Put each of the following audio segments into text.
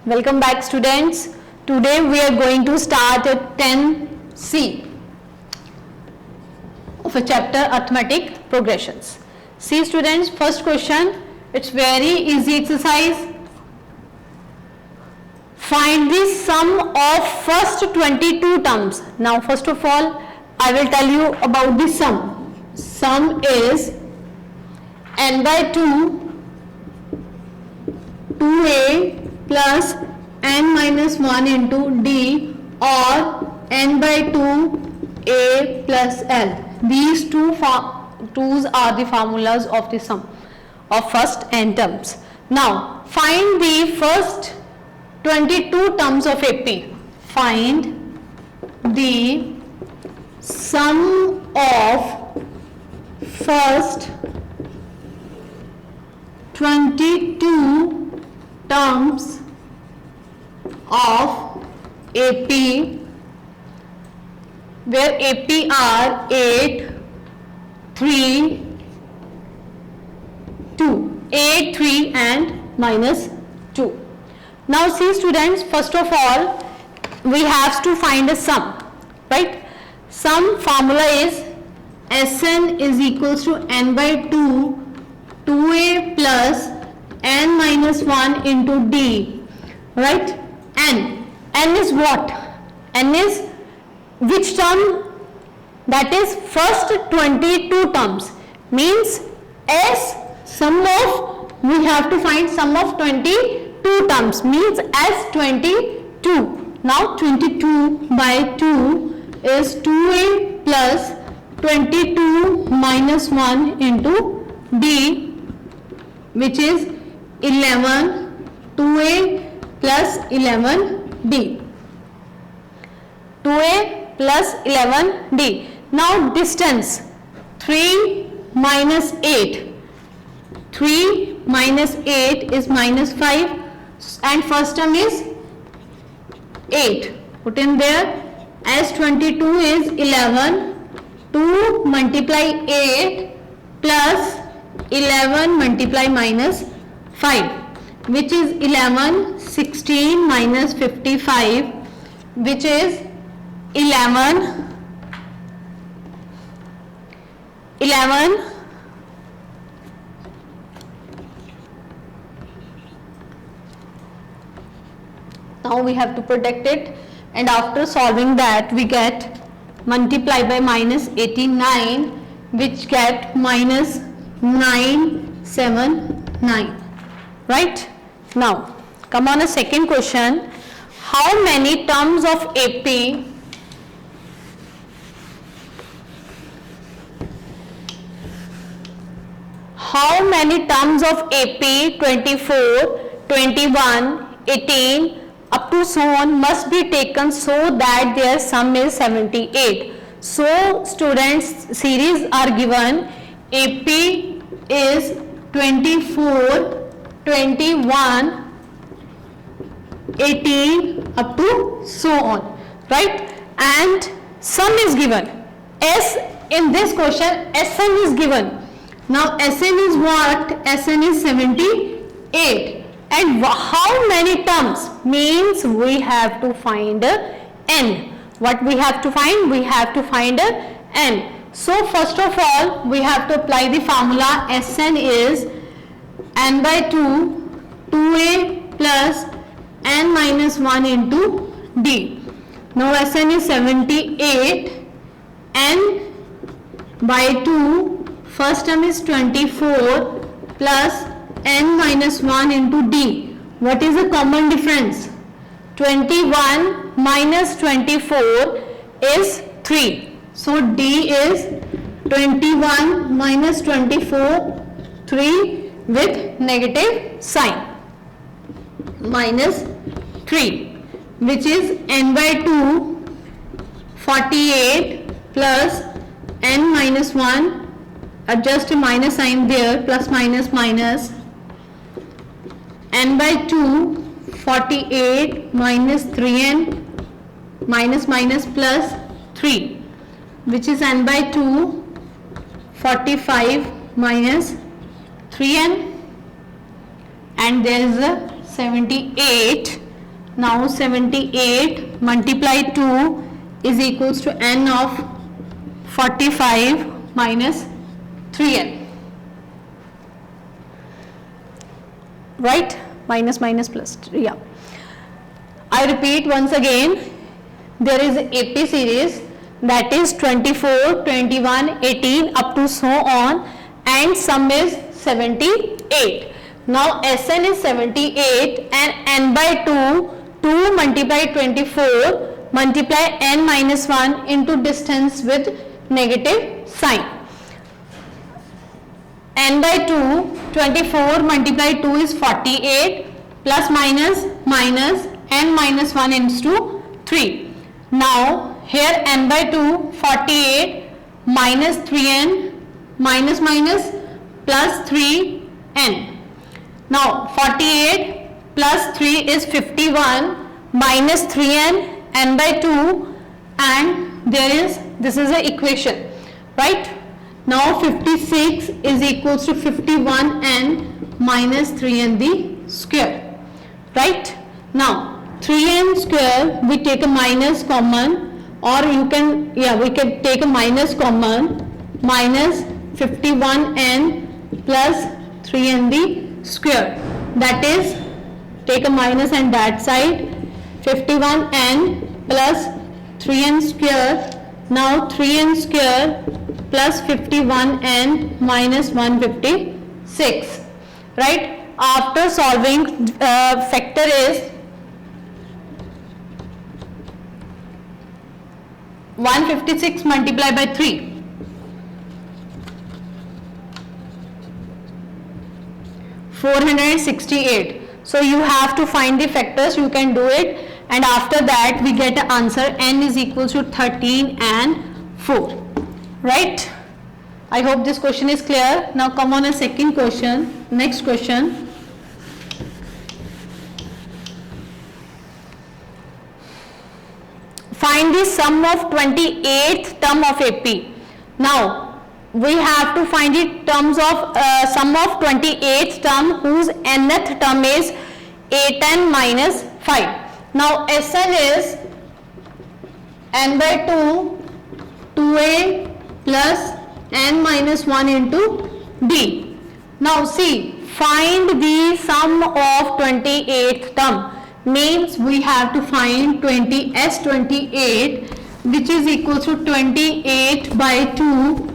Welcome back students. Today we are going to start at 10C of a chapter arithmetic progressions. See students, first question, it's very easy exercise. Find the sum of first 22 terms. Now first of all, I will tell you about the sum. Sum is n by 2, 2a plus n minus 1 into d or n by 2 a plus l. These twos are the formulas of the sum of first n terms. Now find the first 22 terms of AP. Find the sum of first 22 terms of AP, where AP are 8, 3, 2, 8, 3 and minus 2. Now see students, first of all we have to find a sum, right? Sum formula is Sn is equals to n by 2, 2a plus n minus 1 into d, right? N is what? N is which term? That is first 22 terms. Means S sum of, we have to find sum of 22 terms, means S 22. Now 22 by 2 is 2a plus 22 minus 1 into d, which is 11, 2a plus 11d, 2a plus 11d. Now distance, 3 minus 8, 3 minus 8 is minus 5 and first term is 8, put in there. As 22 is 11, 2 multiply 8 plus 11 multiply minus 5, which is 11, 16 minus 55, which is 11, now we have to protect it, and after solving that we get multiply by minus 89, which get minus 979, right? Now come on a second question. How many terms of AP how many terms of AP 24, 21, 18 up to so on must be taken so that their sum is 78. So students, series are given. AP is 24, 21, 18 up to so on, right? And sum is given. S in this question, Sn is given. Now Sn is what? Sn is 78. And how many terms? Means we have to find n. What we have to find? We have to find n. So first of all we have to apply the formula. Sn is n by 2, 2a plus n minus 1 into d. Now Sn is 78, n by 2, first term is 24 plus n minus 1 into d. What is the common difference? 21 minus 24 is 3. So d is 21 minus 24, 3 with negative sign, minus 3, which is n by 2, 48 plus n minus 1, adjust a minus sign there, plus minus minus, n by 2, 48 minus 3n minus minus plus 3, which is n by 2, 45 minus 3n, and there is a 78 Now 78 multiply 2 is equals to n of 45 minus 3n. Right? Minus minus plus, yeah. I repeat once again, there is AP series, that is 24, 21, 18 up to so on, and sum is 78. Now Sn is 78 and n by 2, 2 multiply 24 multiply n minus 1 into distance with negative sign. N by 2, 24 multiply 2 is 48 plus minus minus n minus 1 into 3. Now here n by 2, 48 minus 3n minus minus plus 3n. Now 48 plus 3 is 51 minus 3n n by 2, and this is the equation, right? Now 56 is equals to 51n minus 3n the square, right? Now 3n square, we take a minus common, or you can, we can take a minus common, minus 51n plus 3n the square, that is, take a minus on that side, 51n plus 3n square. Now 3n square plus 51n minus 156, right? After solving, factor is 156 multiplied by 3, 468. So you have to find the factors, you can do it, and after that we get an answer, n is equal to 13 and 4, right? I hope this question is clear. Now come on a second question, next question. Find the sum of 28th term of AP. Now we have to find the terms of sum of 28th term whose nth term is 8n minus 5. Now Sn is n by 2, 2a plus n minus 1 into d. Now see, find the sum of 28th term, means we have to find S28, which is equal to 28 by 2,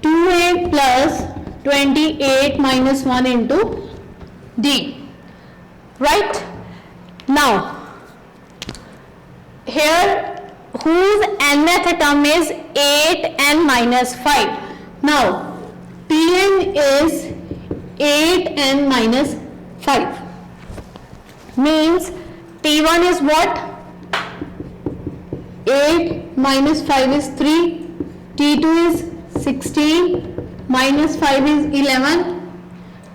2a plus 28 minus 1 into d, right? Now here whose nth term is 8n minus 5. Now Tn is 8n minus 5, means T1 is what? 8 minus 5 is 3, T2 is 16 minus 5 is 11,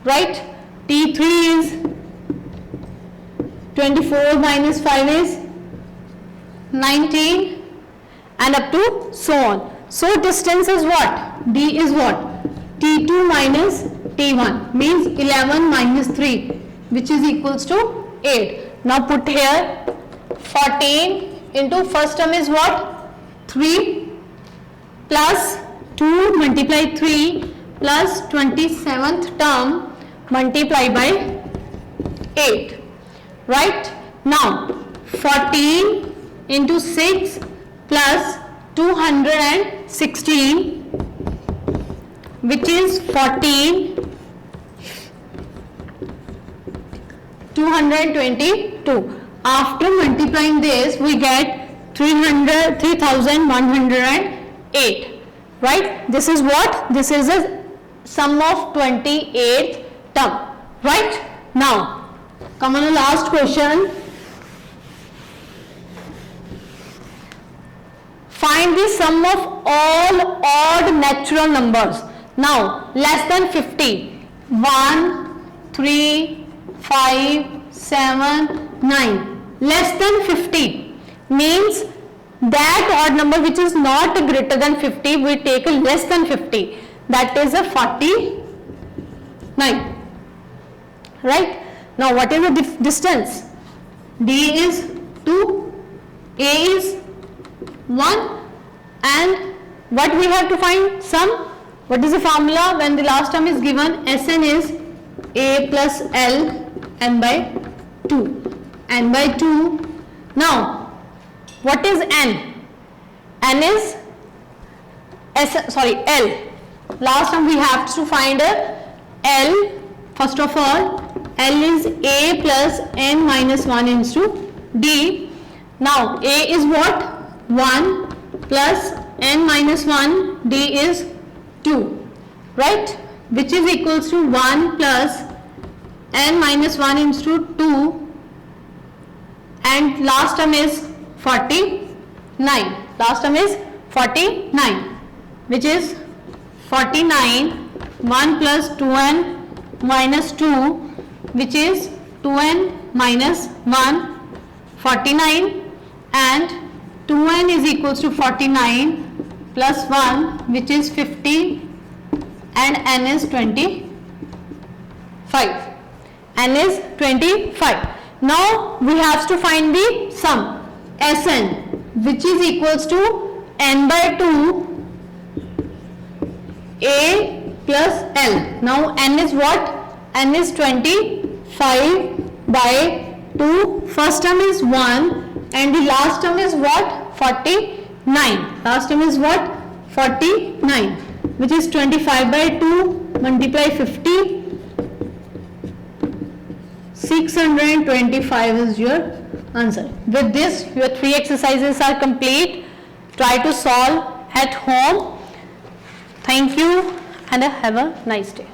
right? T3 is 24 minus 5 is 19, and up to so on. So distance is what? D is what? T2 minus T1, means 11 minus 3, which is equals to 8. Now put here 14 into first term is what? 3 plus 2 multiply 3 plus 27th term multiply by 8, right? Now 14 into 6 plus 216, which is 14 222. After multiplying this, we get 3108, right? This is what? This is a sum of 28th term, right? Now come on the last question. Find the sum of all odd natural numbers. Now less than 50, 1, 3, 5, 7, 9, less than 50 means that odd number which is not greater than 50, we take a less than 50, that is a 49, right? Now what is the distance? D is 2, A is 1, and what we have to find? Sum. What is the formula when the last term is given? Sn is A plus L n by 2. N by 2. Now, what is n? N is L. Last term we have to find L. First of all, L is A plus n minus 1 into D. Now, A is what? 1 plus n minus 1, D is 2, right? Which is equals to 1 plus n minus 1 into 2, and last term is 49. Last term is 49, which is 49, 1 plus 2n minus 2, which is 2n minus 1, 49, and 2n is equals to 49 plus 1, which is 50, and n is 25. N is 25. Now we have to find the sum Sn, which is equals to n by 2 A plus L. Now n is what? N is 25 by 2. First term is 1 and the last term is what? 49. Last term is what? 49, which is 25 by 2 multiply 50. 625 is your answer. With this, your 3 exercises are complete. Try to solve at home. Thank you and have a nice day.